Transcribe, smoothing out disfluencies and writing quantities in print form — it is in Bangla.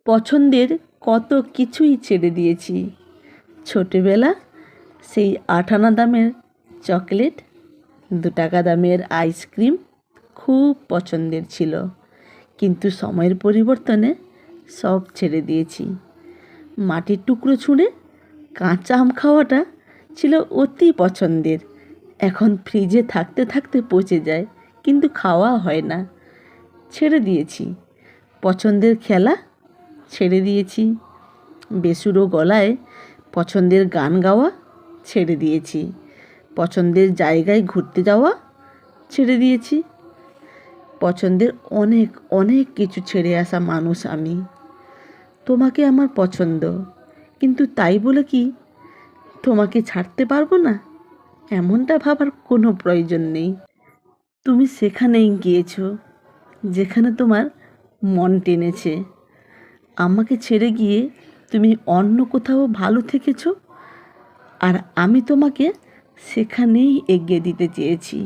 পছন্দের কত কিছুই ছেড়ে দিয়েছি। ছোটবেলা সেই 8 আনা দামের চকলেট, 2 টাকা দামের আইসক্রিম খুব পছন্দের ছিল, কিন্তু সময়ের পরিবর্তনে সব ছেড়ে দিয়েছি। মাটির টুকরো ছুঁড়ে কাঁচা আম খাওয়াটা ছিল অতি পছন্দের, এখন ফ্রিজে থাকতে থাকতে পচে যায়, কিন্তু খাওয়া হয় না। ছেড়ে দিয়েছি। পছন্দের খেলা ছেড়ে দিয়েছি। বেসুরো গলায় পছন্দের গান গাওয়া ছেড়ে দিয়েছি। পছন্দের জায়গায় ঘুরতে যাওয়া ছেড়ে দিয়েছি। পছন্দের অনেক অনেক কিছু ছেড়ে আসা মানুষ আমি। তোমাকে আমার পছন্দ, কিন্তু তাই বলে কি তোমাকে ছাড়তে পারবো না, এমনটা ভাবার কোনো প্রয়োজন নেই। তুমি সেখানেই গিয়েছো যেখানে তোমার মন টেনেছে। আমাকে ছেড়ে গিয়ে তুমি অন্য কোথাও ভালো থেকেছো, আর আমি তোমাকে সেখানেই এগিয়ে দিতে চেয়েছি।